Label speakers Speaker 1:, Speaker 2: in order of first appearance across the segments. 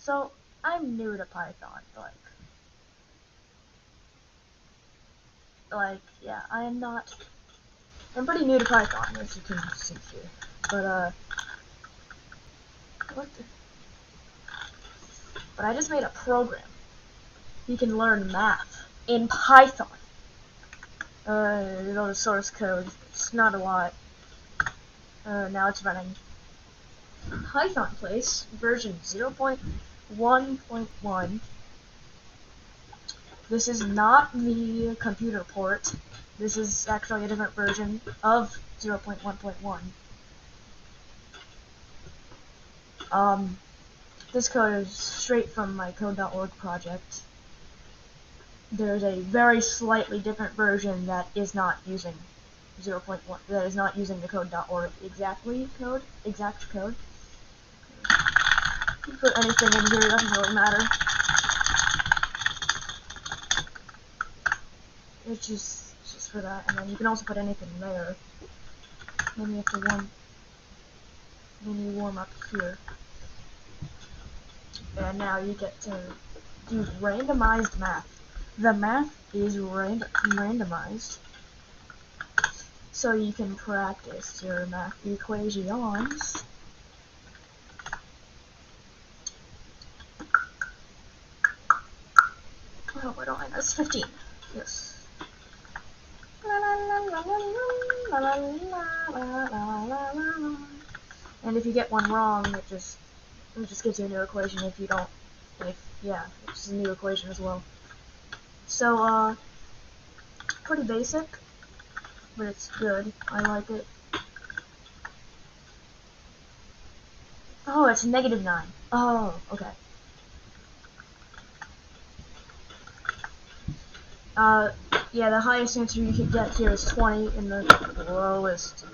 Speaker 1: So, I'm new to Python, yeah, I'm pretty new to Python, as you can see here, but I just made a program. You can learn math in Python. You go to source code, it's not a lot. Now it's running. PythonPlace, version 0.1.1. This is not the computer port. This is actually a different version of 0.1.1. This code is straight from my code.org project. There's a very slightly different version that is not using 0.1, that is not using the code.org exact code. You put anything in here, it doesn't really matter. It's just for that, and then you can also put anything there. Then you have to warm up here. And now you get to do randomized math. The math is randomized, so you can practice your math equations. Oh, why don't I know? It's 15. Yes. And if you get one wrong, it just gives you a new equation. If you don't, it's a new equation as well. So, pretty basic, but it's good. I like it. Oh, it's -9. Oh, okay. Yeah, the highest answer you can get here is 20, and the lowest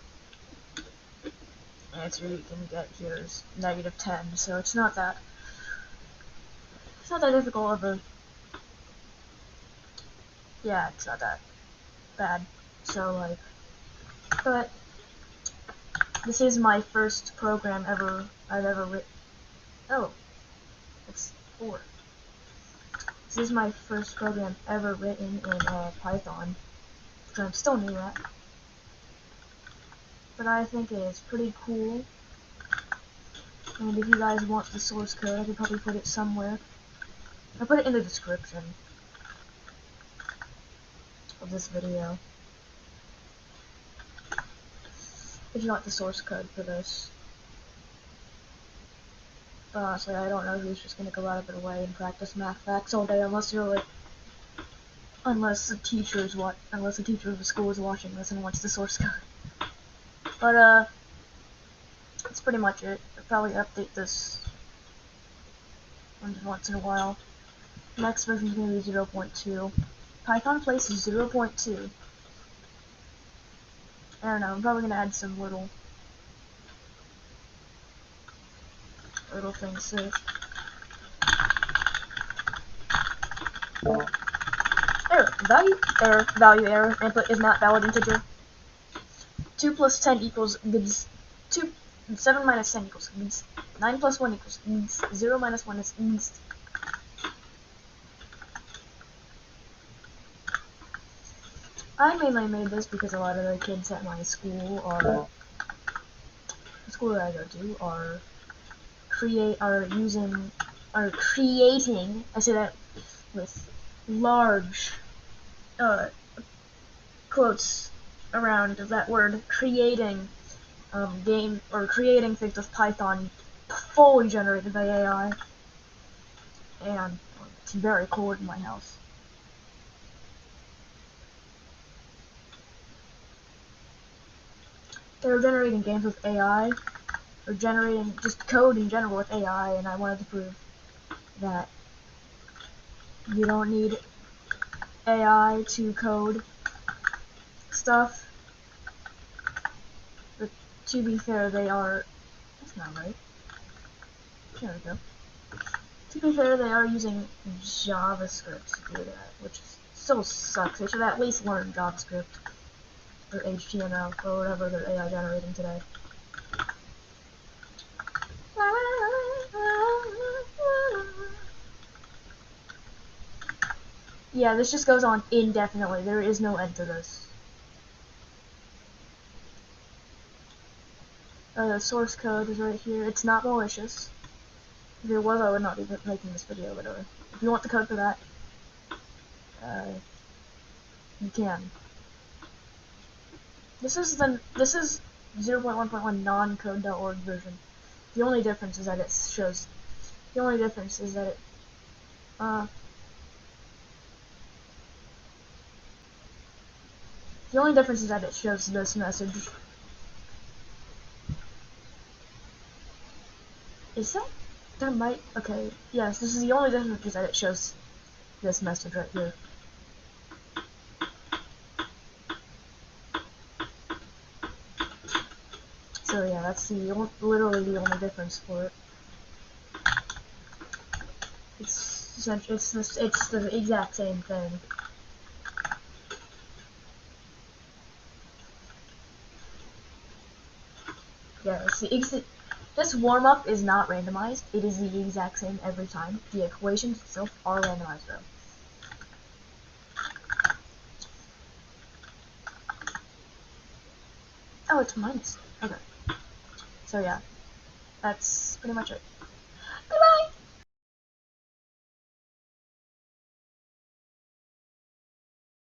Speaker 1: answer you can get here is -10, so it's not that difficult of a, yeah, it's not that bad, so, but this is my first program I've ever written. Oh, it's 4. This is my first program ever written in Python, so I'm still new at. But I think it is pretty cool. And if you guys want the source code, I could probably put it somewhere. I'll put it in the description of this video. If you want the source code for this. But honestly, I don't know who's just gonna go out of their way and practice math facts all day unless the teacher of the school is watching this and wants the source code. But that's pretty much it. I'll probably update this once in a while. Next version is gonna be 0.2. PythonPlace is 0.2. I don't know, I'm probably gonna add some little things to it. ValueError, input is not valid integer. 2 plus 10 equals 7 minus 10 equals 9 plus 1 equals 0 minus 1 is I mainly made this because a lot of the kids at my school the school that I go to are creating, I say that with large quotes around that word, creating creating things with Python fully generated by AI, and it's very cold in my house. They're generating games with AI, or generating just code in general with AI, and I wanted to prove that you don't need AI to code stuff. But to be fair, that's not right. There we go. To be fair, they are using JavaScript to do that, which still sucks. They should at least learn JavaScript or HTML or whatever they're AI generating today. Yeah, this just goes on indefinitely. There is no end to this. The source code is right here. It's not malicious. If it was, I would not be making this video, but if you want the code for that, you can. This is 0.1.1 non-code.org version. The only difference is that it shows. The only difference is that it. The only difference is that it shows this message. Is that? That might. Okay. Yes, this is the only difference is that it shows this message right here. So yeah, that's literally the only difference for it. It's the exact same thing. Yeah, this warm up is not randomized. It is the exact same every time. The equations itself are randomized though. Oh, it's minus. Okay. So yeah, that's pretty much it.